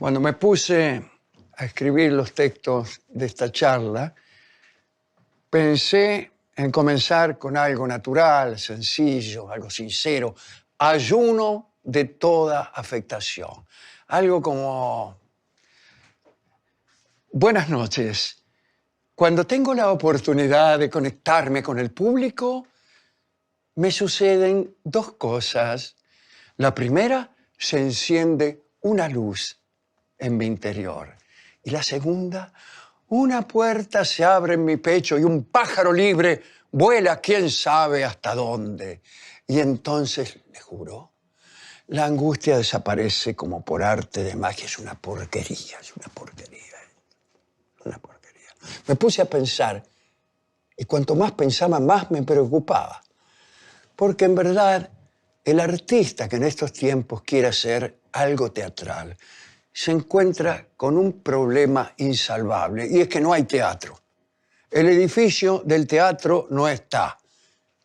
Cuando me puse a escribir los textos de esta charla, pensé en comenzar con algo natural, sencillo, algo sincero, ayuno de toda afectación. Algo como, buenas noches. Cuando tengo la oportunidad de conectarme con el público, me suceden dos cosas. La primera, se enciende una luz en mi interior. Y la segunda, una puerta se abre en mi pecho y un pájaro libre vuela quién sabe hasta dónde. Y entonces, le juro, la angustia desaparece como por arte de magia. Es una porquería, es una porquería, una porquería. Me puse a pensar y cuanto más pensaba, más me preocupaba. Porque en verdad, el artista que en estos tiempos quiere hacer algo teatral se encuentra con un problema insalvable, y es que no hay teatro. El edificio del teatro no está.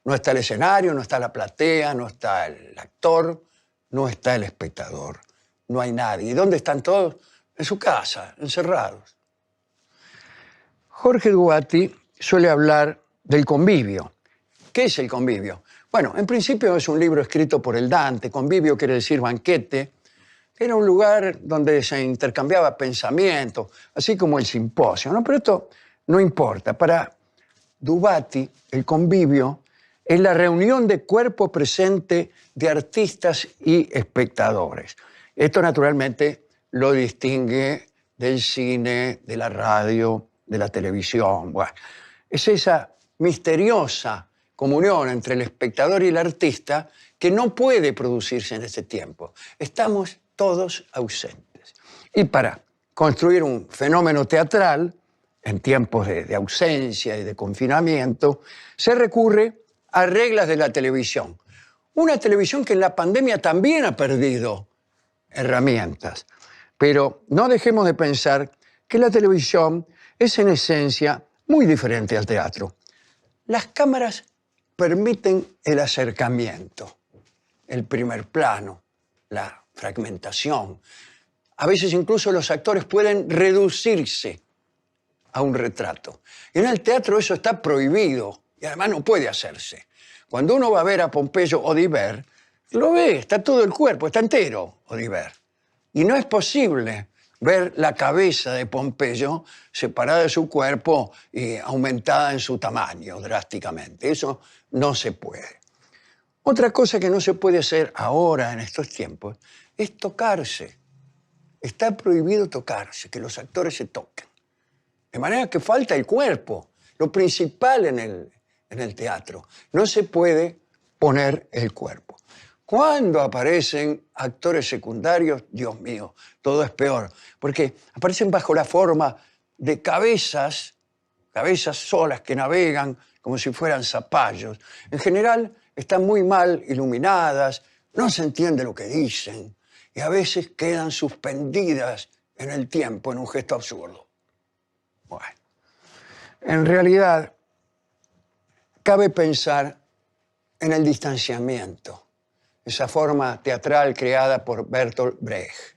No está el escenario, no está la platea, no está el actor, no está el espectador. No hay nadie. ¿Y dónde están todos? En su casa, encerrados. Jorge Duati suele hablar del convivio. ¿Qué es el convivio? Bueno, en principio es un libro escrito por el Dante. Convivio quiere decir banquete. Era un lugar donde se intercambiaba pensamientos, así como el simposio, ¿no? Pero esto no importa. Para Duati, el convivio es la reunión de cuerpo presente de artistas y espectadores. Esto naturalmente lo distingue del cine, de la radio, de la televisión. Bueno, es esa misteriosa comunión entre el espectador y el artista que no puede producirse en este tiempo. Estamos todos ausentes. Y para construir un fenómeno teatral, en tiempos de ausencia y de confinamiento, se recurre a reglas de la televisión. Una televisión que en la pandemia también ha perdido herramientas. Pero no dejemos de pensar que la televisión es en esencia muy diferente al teatro. Las cámaras permiten el acercamiento, el primer plano, la fragmentación. A veces incluso los actores pueden reducirse a un retrato. Y en el teatro eso está prohibido y además no puede hacerse. Cuando uno va a ver a Pompeyo Audibert, lo ve, está todo el cuerpo, está entero Audibert. Y no es posible ver la cabeza de Pompeyo separada de su cuerpo y aumentada en su tamaño drásticamente. Eso no se puede. Otra cosa que no se puede hacer ahora, en estos tiempos, es tocarse. Está prohibido tocarse, que los actores se toquen. De manera que falta el cuerpo, lo principal en el teatro. No se puede poner el cuerpo. Cuando aparecen actores secundarios, Dios mío, todo es peor. Porque aparecen bajo la forma de cabezas solas que navegan como si fueran zapallos. En general están muy mal iluminadas, no se entiende lo que dicen y a veces quedan suspendidas en el tiempo en un gesto absurdo. Bueno, en realidad cabe pensar en el distanciamiento, esa forma teatral creada por Bertolt Brecht.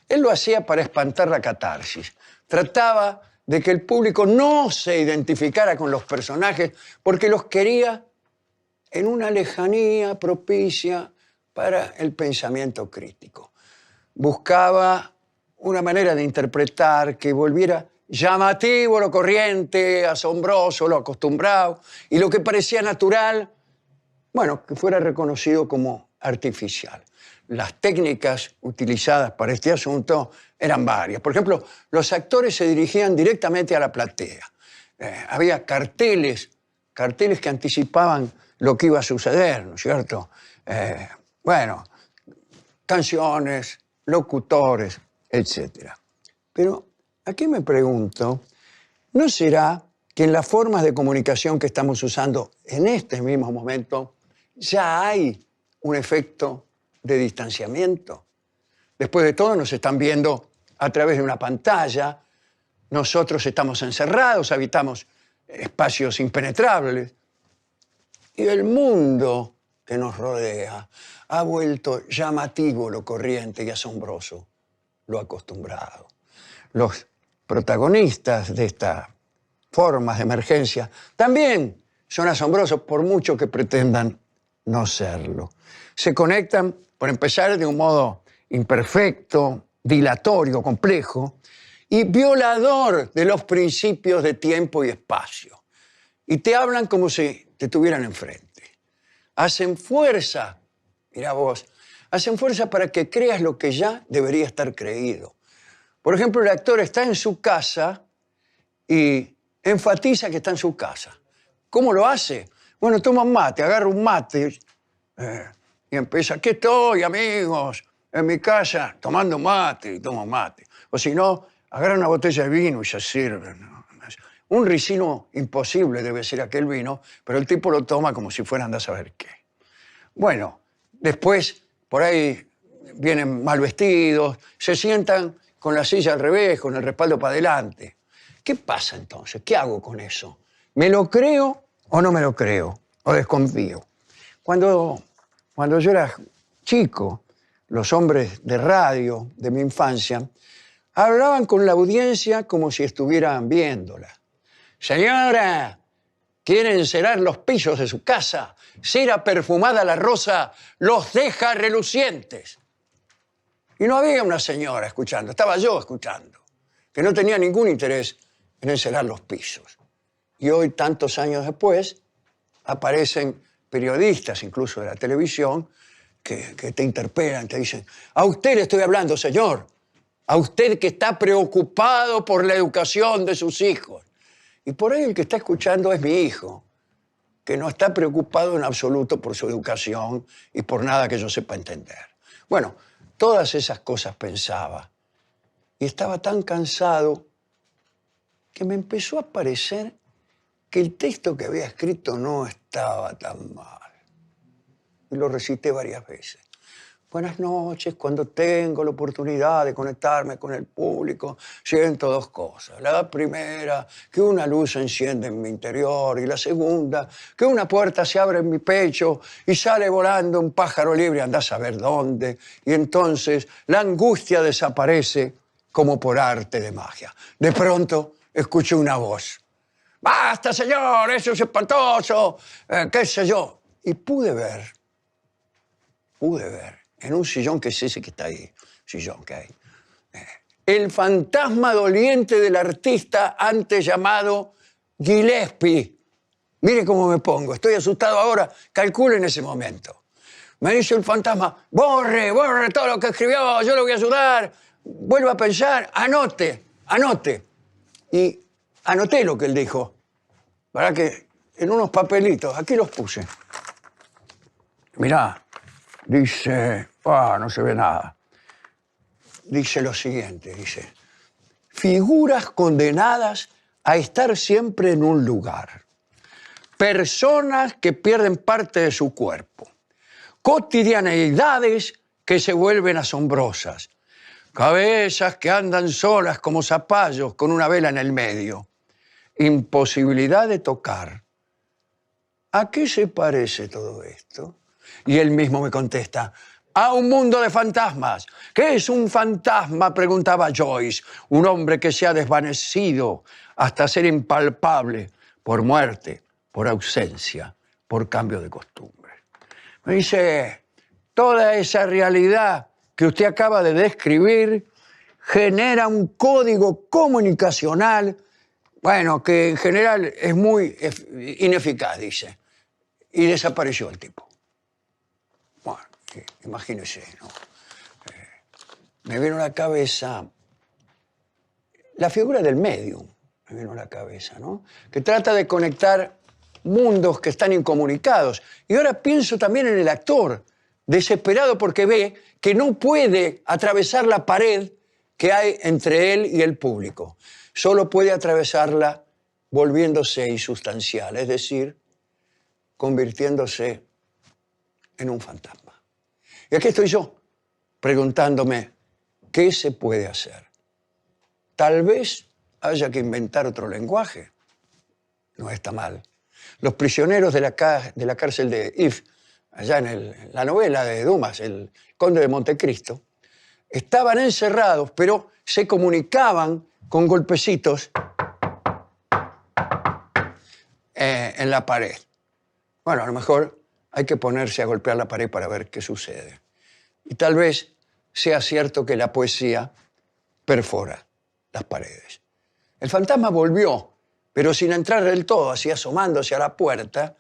Él lo hacía para espantar la catarsis. Trataba de que el público no se identificara con los personajes porque los quería en una lejanía propicia para el pensamiento crítico. Buscaba una manera de interpretar que volviera llamativo lo corriente, asombroso lo acostumbrado, y lo que parecía natural, bueno, que fuera reconocido como artificial. Las técnicas utilizadas para este asunto eran varias. Por ejemplo, los actores se dirigían directamente a la platea. Había carteles que anticipaban lo que iba a suceder, ¿no es cierto? Bueno, canciones, locutores, etc. Pero aquí me pregunto, ¿no será que en las formas de comunicación que estamos usando en este mismo momento ya hay un efecto de distanciamiento? Después de todo, nos están viendo a través de una pantalla, nosotros estamos encerrados, habitamos espacios impenetrables, y el mundo que nos rodea ha vuelto llamativo lo corriente y asombroso. lo acostumbrado. Los protagonistas de estas formas de emergencia también son asombrosos por mucho que pretendan no serlo. Se conectan, por empezar, de un modo imperfecto, dilatorio, complejo y violador de los principios de tiempo y espacio. Y te hablan como si te tuvieran enfrente. Hacen fuerza, mira vos, hacen fuerza para que creas lo que ya debería estar creído. Por ejemplo, el actor está en su casa y enfatiza que está en su casa. ¿Cómo lo hace? Bueno, toma un mate, agarra un mate y empieza, aquí estoy, amigos, en mi casa, tomando mate, y toma mate. O si no, agarra una botella de vino y se sirve, ¿no? Un ricino imposible debe ser aquel vino, pero el tipo lo toma como si fuera anda a saber qué. Bueno, después por ahí vienen mal vestidos, se sientan con la silla al revés, con el respaldo para adelante. ¿Qué pasa entonces? ¿Qué hago con eso? ¿Me lo creo o no me lo creo? ¿O desconfío? Cuando yo era chico, los hombres de radio de mi infancia hablaban con la audiencia como si estuvieran viéndola. Señora, ¿quiere encerar los pisos de su casa? Cera perfumada la rosa los deja relucientes. Y no había una señora escuchando, estaba yo escuchando, que no tenía ningún interés en encerar los pisos. Y hoy, tantos años después, aparecen periodistas, incluso de la televisión, que te interpelan, te dicen, a usted le estoy hablando, señor, a usted que está preocupado por la educación de sus hijos. Y por ahí el que está escuchando es mi hijo, que no está preocupado en absoluto por su educación y por nada que yo sepa entender. Bueno, todas esas cosas pensaba. Y estaba tan cansado que me empezó a parecer que el texto que había escrito no estaba tan mal. Y lo recité varias veces. Buenas noches, cuando tengo la oportunidad de conectarme con el público, siento dos cosas. La primera, que una luz se enciende en mi interior. Y la segunda, que una puerta se abre en mi pecho y sale volando un pájaro libre, anda a saber dónde. Y entonces la angustia desaparece como por arte de magia. De pronto escuché una voz. ¡Basta, señor! ¡Eso es espantoso! ¿Qué sé yo? Y pude ver, en un sillón que es ese que está ahí, sillón que hay, el fantasma doliente del artista antes llamado Gillespie. Mire cómo me pongo, estoy asustado ahora, calculo en ese momento. Me dice el fantasma, borre todo lo que escribió, yo le voy a ayudar, vuelva a pensar, anote. Y anoté lo que él dijo, ¿verdad? Que en unos papelitos, aquí los puse. Mirá, dice, no se ve nada. Dice lo siguiente, dice, figuras condenadas a estar siempre en un lugar. Personas que pierden parte de su cuerpo. Cotidianeidades que se vuelven asombrosas. Cabezas que andan solas como zapallos con una vela en el medio. Imposibilidad de tocar. ¿A qué se parece todo esto? Y él mismo me contesta, a un mundo de fantasmas. ¿Qué es un fantasma?, preguntaba Joyce. Un hombre que se ha desvanecido hasta ser impalpable por muerte, por ausencia, por cambio de costumbre. Me dice, toda esa realidad que usted acaba de describir genera un código comunicacional, bueno, que en general es muy ineficaz, dice. Y desapareció el tipo. Bueno, imagínese, ¿no? Me vino a la cabeza la figura del médium, me vino a la cabeza, ¿no? Que trata de conectar mundos que están incomunicados. Y ahora pienso también en el actor, desesperado porque ve que no puede atravesar la pared que hay entre él y el público. Solo puede atravesarla volviéndose insustancial, es decir, convirtiéndose en un fantasma. Y aquí estoy yo, preguntándome, ¿qué se puede hacer? Tal vez haya que inventar otro lenguaje. No está mal. Los prisioneros de la cárcel de If, allá en la novela de Dumas, El Conde de Montecristo, estaban encerrados, pero se comunicaban con golpecitos en la pared. Bueno, a lo mejor hay que ponerse a golpear la pared para ver qué sucede. Y tal vez sea cierto que la poesía perfora las paredes. El fantasma volvió, pero sin entrar del todo, así asomándose a la puerta,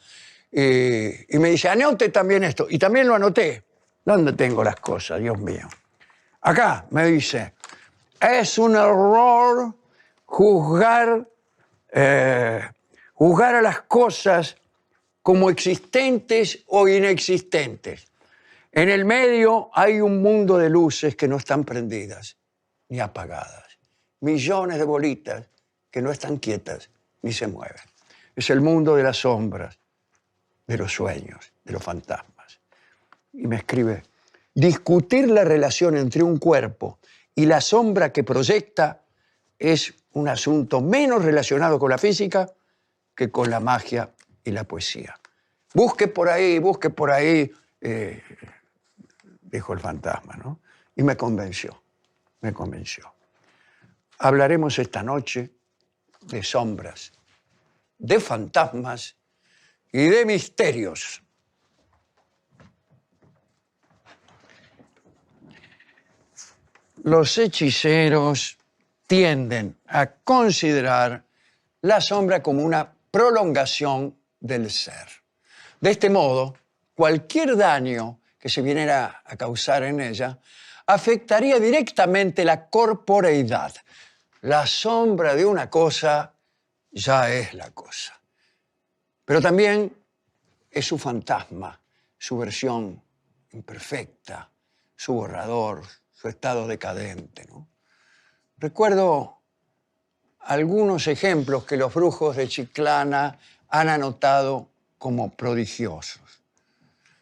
y me dice, anote también esto. Y también lo anoté. ¿Dónde tengo las cosas, Dios mío? Acá, me dice, es un error juzgar a las cosas como existentes o inexistentes. En el medio hay un mundo de luces que no están prendidas ni apagadas. Millones de bolitas que no están quietas ni se mueven. Es el mundo de las sombras, de los sueños, de los fantasmas. Y me escribe, discutir la relación entre un cuerpo y la sombra que proyecta es un asunto menos relacionado con la física que con la magia y la poesía. Busque por ahí, dijo el fantasma, ¿no? Y me convenció. Hablaremos esta noche de sombras, de fantasmas y de misterios. Los hechiceros tienden a considerar la sombra como una prolongación del ser. De este modo, cualquier daño que se viniera a causar en ella afectaría directamente la corporeidad. La sombra de una cosa ya es la cosa. Pero también es su fantasma, su versión imperfecta, su borrador, su estado decadente, ¿no? Recuerdo algunos ejemplos que los brujos de Chiclana han anotado como prodigiosos.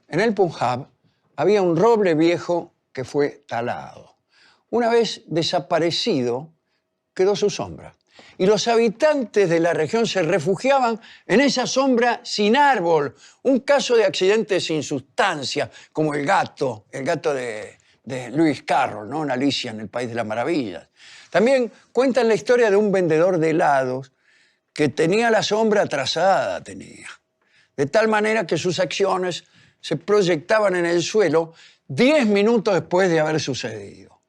En el Punjab había un roble viejo que fue talado. Una vez desaparecido, quedó su sombra. Y los habitantes de la región se refugiaban en esa sombra sin árbol. Un caso de accidente sin sustancia, como el gato de Lewis Carroll, ¿no? En Alicia en el País de las Maravillas. También cuentan la historia de un vendedor de helados que tenía la sombra trazada, de tal manera que sus acciones se proyectaban en el suelo 10 minutos después de haber sucedido.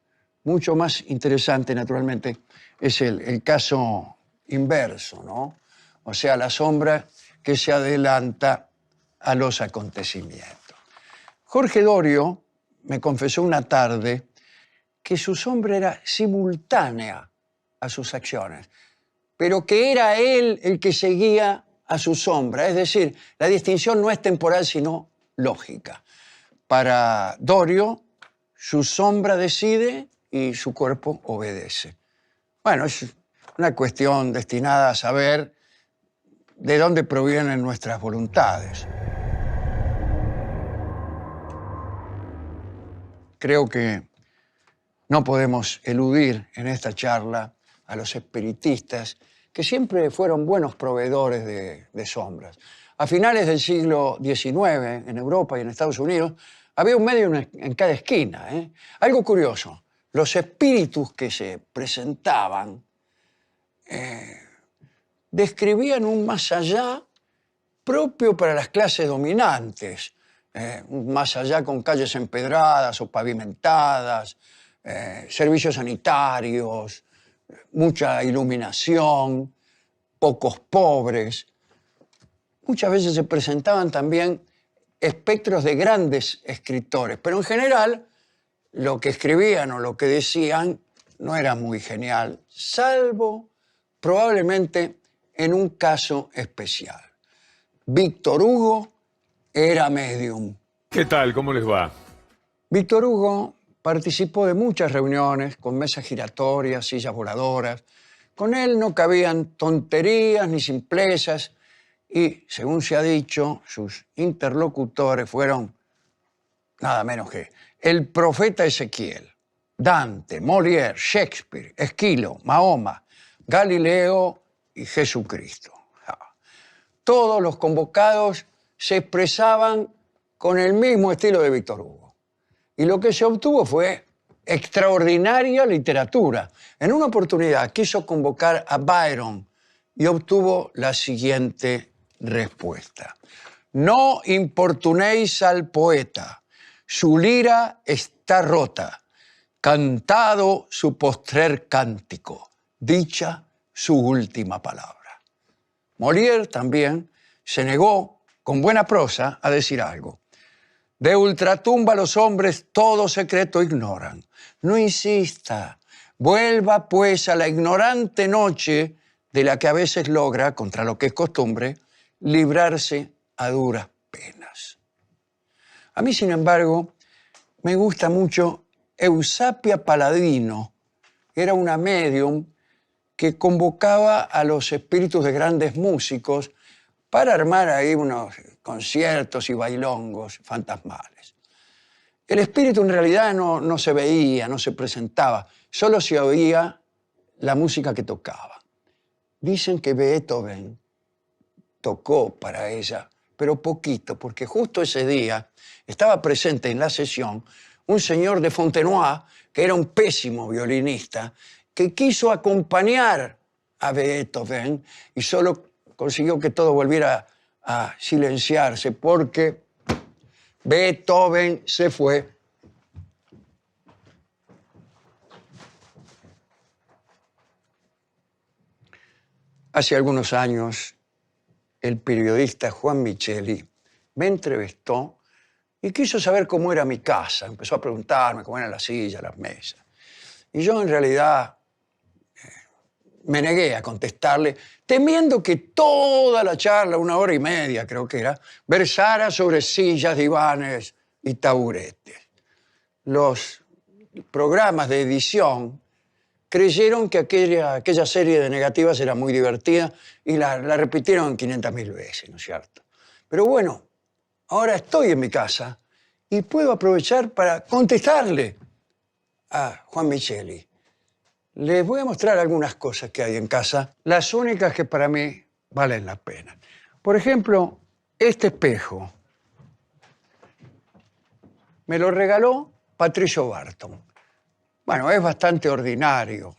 Mucho más interesante, naturalmente, es el caso inverso, ¿no? O sea, la sombra que se adelanta a los acontecimientos. Jorge Dorio me confesó una tarde que su sombra era simultánea a sus acciones, pero que era él el que seguía a su sombra. Es decir, la distinción no es temporal, sino lógica. Para Dorio, su sombra decide y su cuerpo obedece. Bueno, es una cuestión destinada a saber de dónde provienen nuestras voluntades. Creo que no podemos eludir en esta charla a los espiritistas, que siempre fueron buenos proveedores de sombras. A finales del siglo XIX, en Europa y en Estados Unidos, había un medium en cada esquina, ¿eh? Algo curioso, los espíritus que se presentaban describían un más allá propio para las clases dominantes, un más allá con calles empedradas o pavimentadas, servicios sanitarios, mucha iluminación, pocos pobres. Muchas veces se presentaban también espectros de grandes escritores, pero en general lo que escribían o lo que decían no era muy genial, salvo probablemente en un caso especial. Víctor Hugo era medium. ¿Qué tal? ¿Cómo les va? Víctor Hugo participó de muchas reuniones con mesas giratorias, sillas voladoras. Con él no cabían tonterías ni simplezas y, según se ha dicho, sus interlocutores fueron nada menos que el profeta Ezequiel, Dante, Molière, Shakespeare, Esquilo, Mahoma, Galileo y Jesucristo. Todos los convocados se expresaban con el mismo estilo de Víctor Hugo. Y lo que se obtuvo fue extraordinaria literatura. En una oportunidad quiso convocar a Byron y obtuvo la siguiente respuesta: no importunéis al poeta, su lira está rota, cantado su postrer cántico, dicha su última palabra. Molière también se negó, con buena prosa, a decir algo. De ultratumba los hombres todo secreto ignoran. No insista, vuelva pues a la ignorante noche de la que a veces logra, contra lo que es costumbre, librarse a duras penas. A mí, sin embargo, me gusta mucho Eusapia Paladino. Era una médium que convocaba a los espíritus de grandes músicos para armar ahí unos conciertos y bailongos fantasmales. El espíritu en realidad no se veía, no se presentaba, solo se oía la música que tocaba. Dicen que Beethoven tocó para ella, pero poquito, porque justo ese día estaba presente en la sesión un señor de Fontenoy, que era un pésimo violinista, que quiso acompañar a Beethoven y solo consiguió que todo volviera a silenciarse porque Beethoven se fue. Hace algunos años, el periodista Juan Micheli me entrevistó y quiso saber cómo era mi casa. Empezó a preguntarme cómo eran las sillas, las mesas. Y yo en realidad me negué a contestarle, temiendo que toda la charla, 1 hora y media creo que era, versara sobre sillas, divanes y taburetes. Los programas de edición creyeron que aquella serie de negativas era muy divertida y la repitieron 500.000 veces, ¿no es cierto? Pero bueno, ahora estoy en mi casa y puedo aprovechar para contestarle a Juan Micheli. Les voy a mostrar algunas cosas que hay en casa, las únicas que para mí valen la pena. Por ejemplo, este espejo me lo regaló Patricio Barton. Bueno, es bastante ordinario,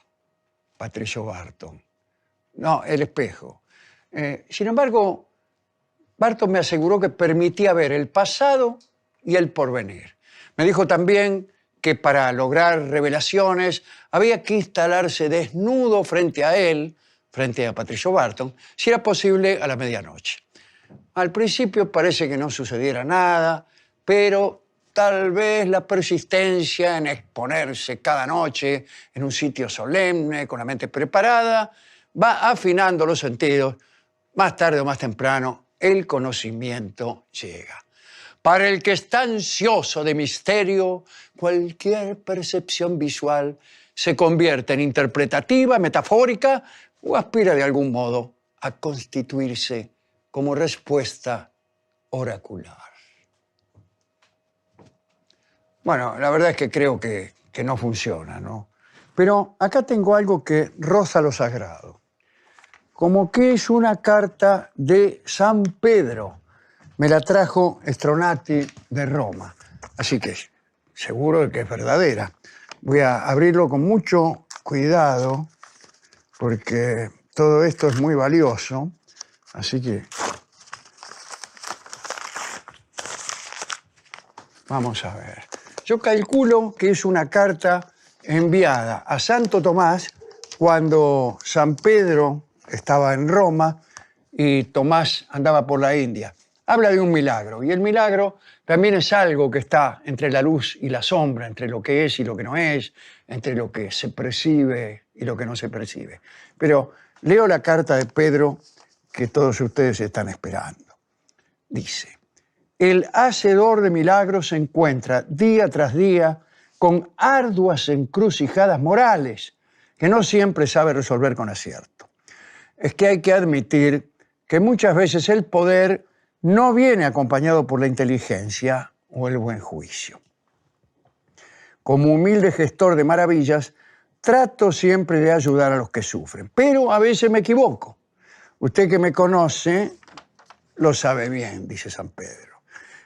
Patricio Barton. No, el espejo. Sin embargo, Barton me aseguró que permitía ver el pasado y el porvenir. Me dijo también que para lograr revelaciones había que instalarse desnudo frente a él, frente a Patricio Barton, si era posible a la medianoche. Al principio parece que no sucediera nada, pero tal vez la persistencia en exponerse cada noche en un sitio solemne, con la mente preparada, va afinando los sentidos. Más tarde o más temprano, el conocimiento llega. Para el que está ansioso de misterio, cualquier percepción visual se convierte en interpretativa, metafórica o aspira de algún modo a constituirse como respuesta oracular. Bueno, la verdad es que creo que no funciona, ¿no? Pero acá tengo algo que roza lo sagrado. Como que es una carta de San Pedro. Me la trajo Stronati de Roma. Así que seguro de que es verdadera. Voy a abrirlo con mucho cuidado porque todo esto es muy valioso. Así que vamos a ver. Yo calculo que es una carta enviada a Santo Tomás cuando San Pedro estaba en Roma y Tomás andaba por la India. Habla de un milagro, y el milagro también es algo que está entre la luz y la sombra, entre lo que es y lo que no es, entre lo que se percibe y lo que no se percibe. Pero leo la carta de Pedro que todos ustedes están esperando. Dice: el hacedor de milagros se encuentra día tras día con arduas encrucijadas morales que no siempre sabe resolver con acierto. Es que hay que admitir que muchas veces el poder no viene acompañado por la inteligencia o el buen juicio. Como humilde gestor de maravillas, trato siempre de ayudar a los que sufren, pero a veces me equivoco. Usted que me conoce lo sabe bien, dice San Pedro.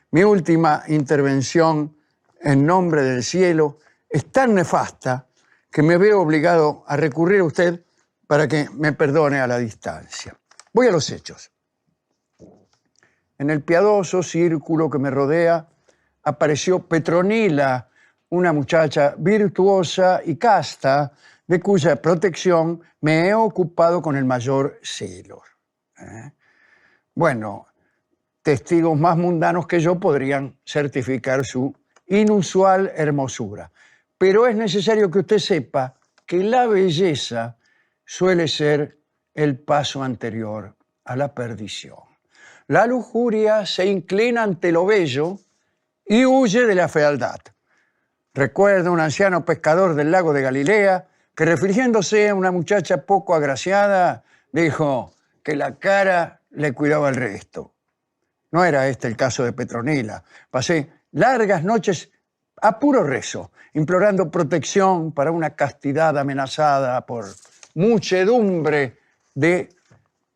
Mi última intervención en nombre del cielo es tan nefasta que me veo obligado a recurrir a usted para que me perdone a la distancia. Voy a los hechos. En el piadoso círculo que me rodea apareció Petronila, una muchacha virtuosa y casta, de cuya protección me he ocupado con el mayor celo. Bueno, testigos más mundanos que yo podrían certificar su inusual hermosura. Pero es necesario que usted sepa que la belleza suele ser el paso anterior a la perdición. La lujuria se inclina ante lo bello y huye de la fealdad. Recuerdo un anciano pescador del lago de Galilea que, refiriéndose a una muchacha poco agraciada, dijo que la cara le cuidaba el resto. No era este el caso de Petronila. Pasé largas noches a puro rezo, implorando protección para una castidad amenazada por muchedumbre de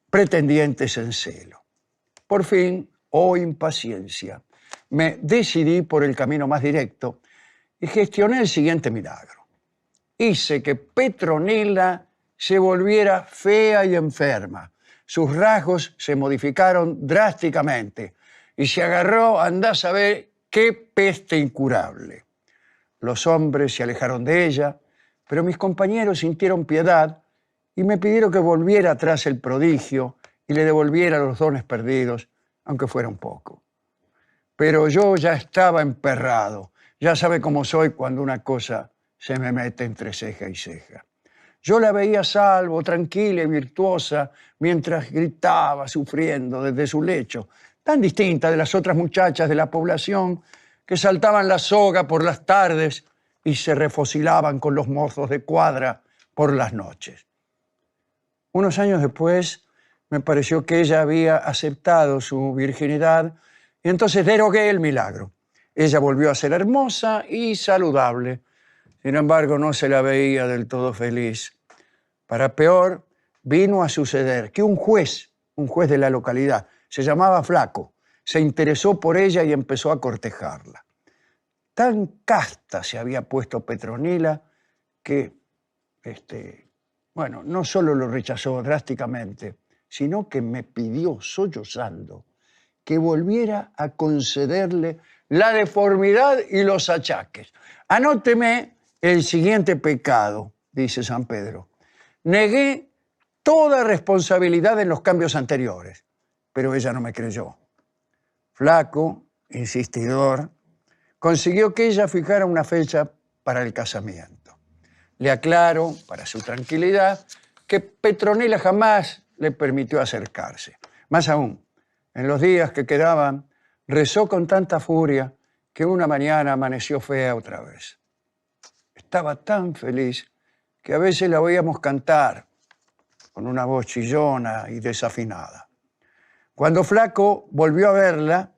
pretendientes en celo. Por fin, oh impaciencia, me decidí por el camino más directo y gestioné el siguiente milagro. Hice que Petronila se volviera fea y enferma. Sus rasgos se modificaron drásticamente y se agarró, andá a saber qué peste incurable. Los hombres se alejaron de ella, pero mis compañeros sintieron piedad y me pidieron que volviera tras el prodigio y le devolviera los dones perdidos, aunque fuera un poco. Pero yo ya estaba emperrado. Ya sabe cómo soy cuando una cosa se me mete entre ceja y ceja. Yo la veía a salvo, tranquila y virtuosa, mientras gritaba, sufriendo desde su lecho, tan distinta de las otras muchachas de la población que saltaban la soga por las tardes y se refocilaban con los mozos de cuadra por las noches. Unos años después, me pareció que ella había aceptado su virginidad y entonces derogué el milagro. Ella volvió a ser hermosa y saludable. Sin embargo, no se la veía del todo feliz. Para peor, vino a suceder que un juez de la localidad, se llamaba Flaco, se interesó por ella y empezó a cortejarla. Tan casta se había puesto Petronila que, no solo lo rechazó drásticamente, sino que me pidió, sollozando, que volviera a concederle la deformidad y los achaques. Anóteme el siguiente pecado, dice San Pedro. Negué toda responsabilidad en los cambios anteriores, pero ella no me creyó. Flaco, insistidor, consiguió que ella fijara una fecha para el casamiento. Le aclaro, para su tranquilidad, que Petronila jamás le permitió acercarse. Más aún, en los días que quedaban, rezó con tanta furia que una mañana amaneció fea otra vez. Estaba tan feliz que a veces la oíamos cantar con una voz chillona y desafinada. Cuando Flaco volvió a verla,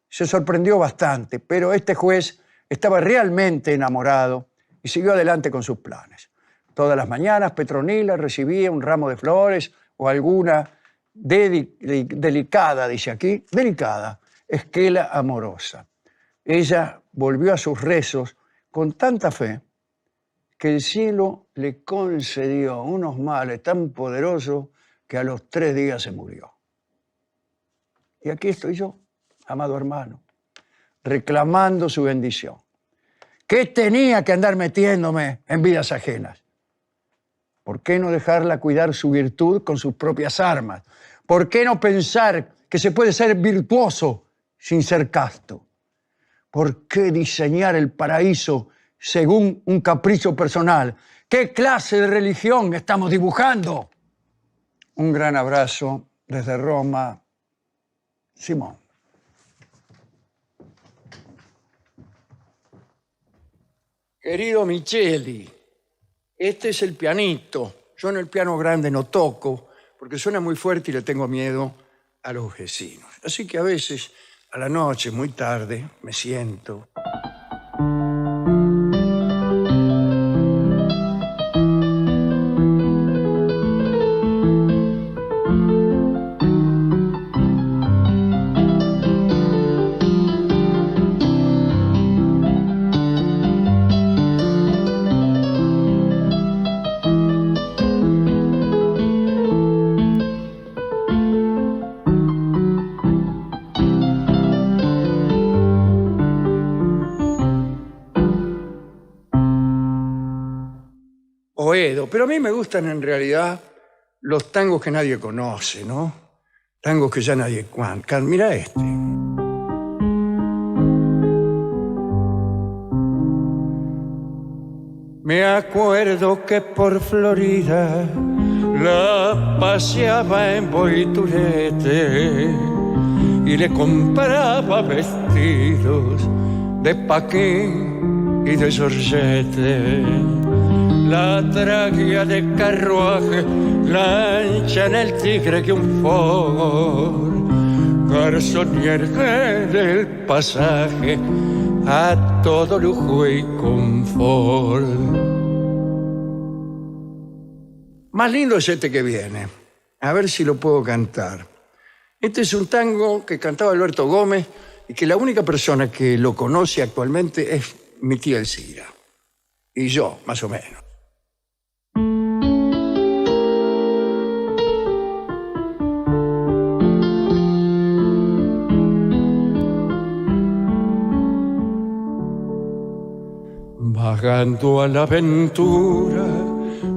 se sorprendió bastante, pero este juez estaba realmente enamorado y siguió adelante con sus planes. Todas las mañanas Petronila recibía un ramo de flores o alguna delicada, dice aquí, delicada, esquela amorosa. Ella volvió a sus rezos con tanta fe que el cielo le concedió unos males tan poderosos que a los 3 días se murió. Y aquí estoy yo, amado hermano, reclamando su bendición. ¿Qué tenía que andar metiéndome en vidas ajenas? ¿Por qué no dejarla cuidar su virtud con sus propias armas? ¿Por qué no pensar que se puede ser virtuoso sin ser casto? ¿Por qué diseñar el paraíso según un capricho personal? ¿Qué clase de religión estamos dibujando? Un gran abrazo desde Roma, Simón. Querido Micheli, este es el pianito. Yo en el piano grande no toco porque suena muy fuerte y le tengo miedo a los vecinos. Así que a veces, a la noche, muy tarde, me siento. Boedo, pero a mí me gustan en realidad los tangos que nadie conoce, ¿no? Tangos que ya nadie canta. Mira este. Me acuerdo que por Florida la paseaba en boiturete y le compraba vestidos de paquín y de sorchete. La traguía de carruaje, lancha en el Tigre que un Ford, garzonier del pasaje a todo lujo y confort. Más lindo es este que viene. A ver si lo puedo cantar. Este es un tango que cantaba Alberto Gómez y que la única persona que lo conoce actualmente es mi tía Elcira. Y yo, más o menos. Vagando a la aventura,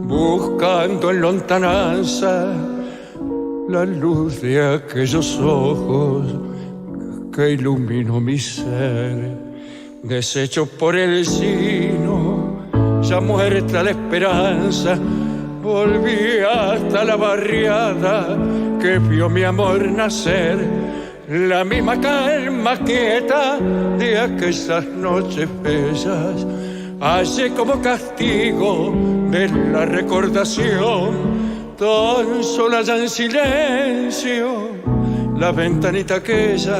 buscando en lontananza la luz de aquellos ojos que iluminó mi ser, deshecho por el sino, ya muerta la esperanza, volví hasta la barriada que vio mi amor nacer, la misma calma quieta de aquellas noches bellas, allí como castigo de la recordación, tan sola ya en silencio, la ventanita aquella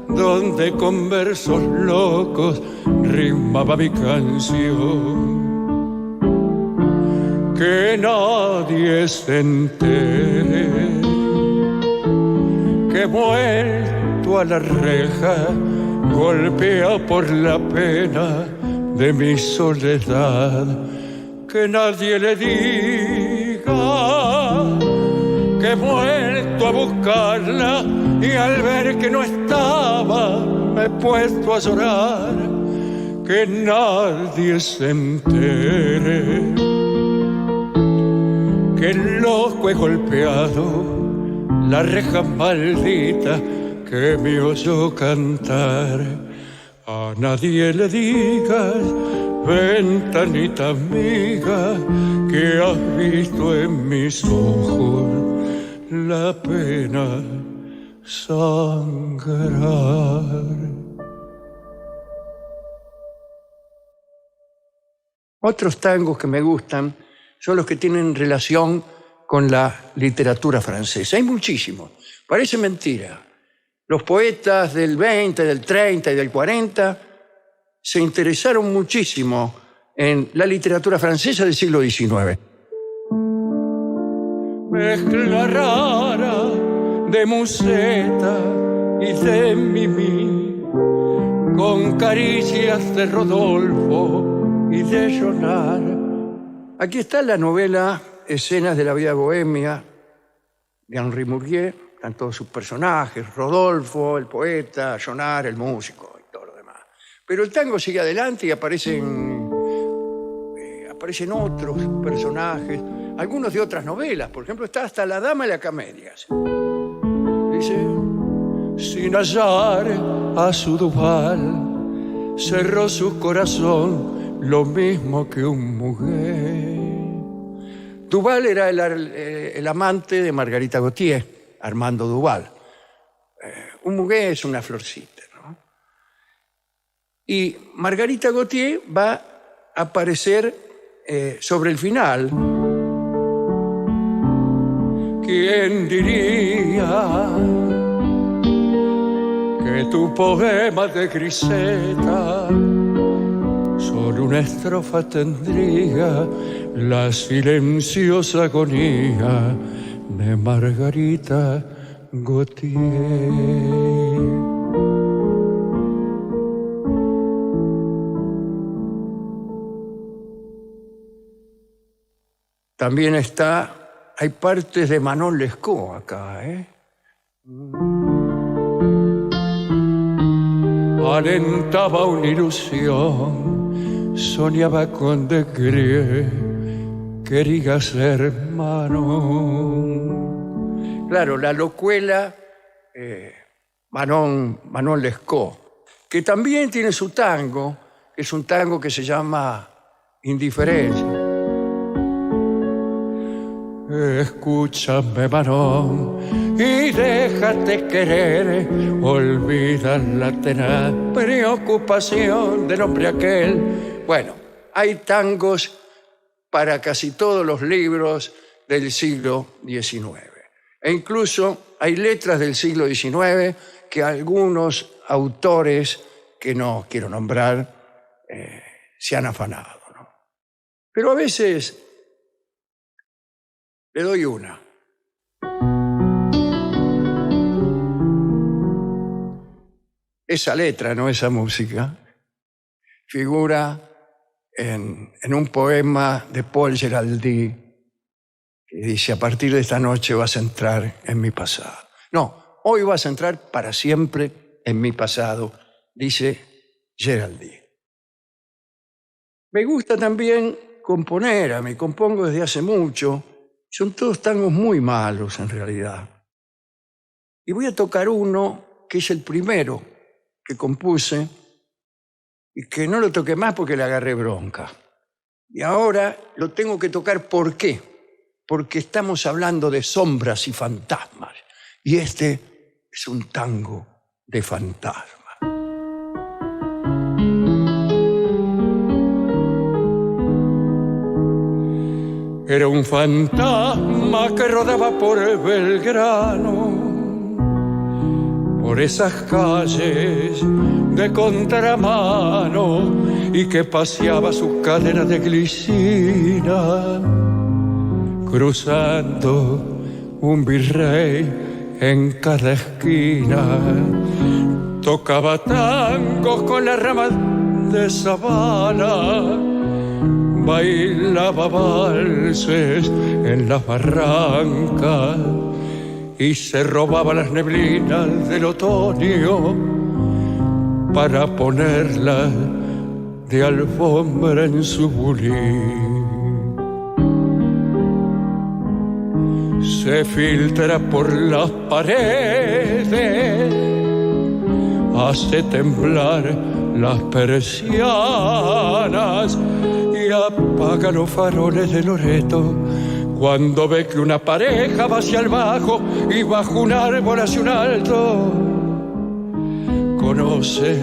donde con versos locos rimaba mi canción. Que nadie se entere que vuelto a la reja, golpeado por la pena de mi soledad, que nadie le diga que he vuelto a buscarla y al ver que no estaba me he puesto a llorar, que nadie se entere que loco he golpeado la reja maldita que me oyó cantar. A nadie le digas, ventanita amiga, que has visto en mis ojos la pena sangrar. Otros tangos que me gustan son los que tienen relación con la literatura francesa. Hay muchísimos. Parece mentira. Los poetas del 20, del 30 y del 40 se interesaron muchísimo en la literatura francesa del siglo XIX. Mezcla rara de Musetta y de Mimi, con caricias de Rodolfo y de Jonar. Aquí está la novela Escenas de la vida bohemia de Henri Murger. Están todos sus personajes, Rodolfo, el poeta, Jonar, el músico y todo lo demás. Pero el tango sigue adelante y aparecen otros personajes, algunos de otras novelas. Por ejemplo, está hasta La dama y la camelia. Dice, sin hallar a su Duval, cerró su corazón lo mismo que un mujer. Duval era el amante de Margarita Gautier, Armando Duval. Un mugué es una florcita, ¿no? Y Margarita Gautier va a aparecer sobre el final. ¿Quién diría que tu poema de Griseta solo una estrofa tendría la silenciosa agonía de Margarita Gautier? También hay partes de Manon Lescaut acá, ¿eh? Alentaba una ilusión, soñaba con De Grieux, que en la noche más fría, con sus ojos de miel, me decía, no llores, no llores, que no te quiero. Soñaba con De Grieux, que en la noche más fría, con sus ojos de miel, me decía, no llores, no llores, que no te quiero. Soñaba con De Grieux, que en la noche más fría, con sus ojos de miel, me decía, no llores, no llores, que no te quiero. Alentaba una ilusión, querías hermano. Claro, la locuela Manon Lescaut, que también tiene su tango, que es un tango que se llama Indiferencia. Escúchame, Manon, y déjate querer, olvida la tenaz preocupación del hombre aquel. Bueno, hay tangos para casi todos los libros del siglo XIX. E incluso hay letras del siglo XIX que algunos autores, que no quiero nombrar, se han afanado, ¿no? Pero a veces le doy una. Esa letra, no esa música, figura en un poema de Paul Géraldy que dice: a partir de esta noche vas a entrar en mi pasado. No, hoy vas a entrar para siempre en mi pasado, dice Géraldy. Me gusta también componer, me compongo desde hace mucho. Son todos tangos muy malos en realidad. Y voy a tocar uno que es el primero que compuse y que no lo toqué más porque le agarré bronca. Y ahora lo tengo que tocar, ¿por qué? Porque estamos hablando de sombras y fantasmas. Y este es un tango de fantasmas. Era un fantasma que rodaba por el Belgrano, por esas calles de contramano, y que paseaba sus cadenas de glicina, cruzando un virrey en cada esquina. Tocaba tangos con la rama de sabana, bailaba valses en las barrancas y se robaba las neblinas del otoño para ponerlas de alfombra en su bulín. Se filtra por las paredes, hace temblar las persianas y apaga los faroles de Loreto cuando ve que una pareja va hacia el bajo y bajo un árbol hacia un alto. Conoce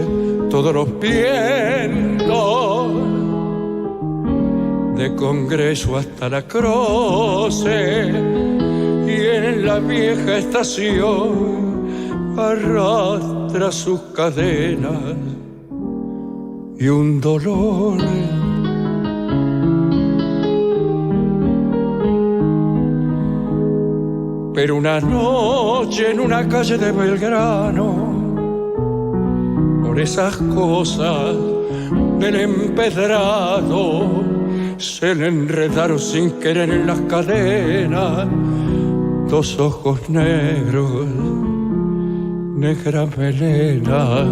todos los vientos, de Congreso hasta la Croce, y en la vieja estación arrastra sus cadenas y un dolor. Pero una noche en una calle de Belgrano, por esas cosas del empedrado, se le enredaron sin querer en las cadenas dos ojos negros, negra melena,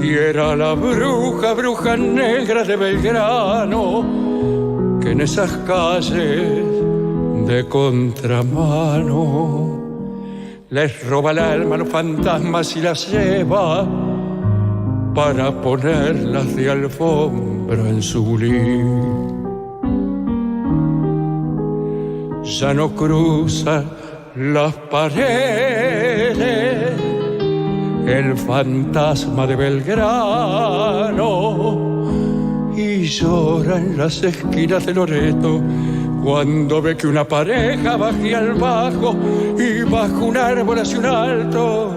y era la bruja negra de Belgrano, que en esas calles de contramano les roba el alma a los fantasmas y las lleva para ponerlas de alfombra en su bulín. Ya no cruza las paredes el fantasma de Belgrano y llora en las esquinas de Loreto cuando ve que una pareja va hacia el bajo y bajo un árbol hacia un alto.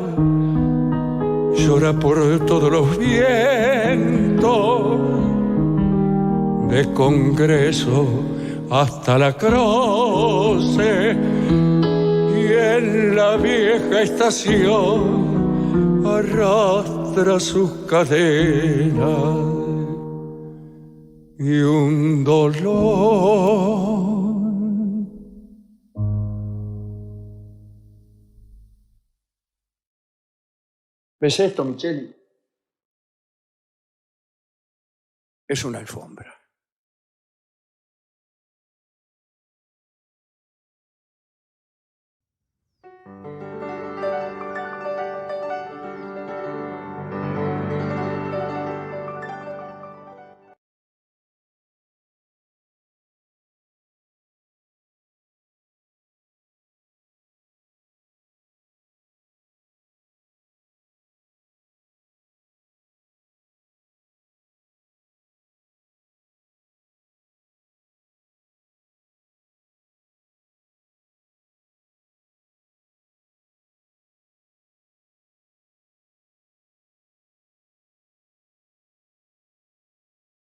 Llora por todos los vientos, de Congreso hasta la Croce, y en la vieja estación arrastra sus cadenas y un dolor. ¿Ves esto, Micheli? Es una alfombra.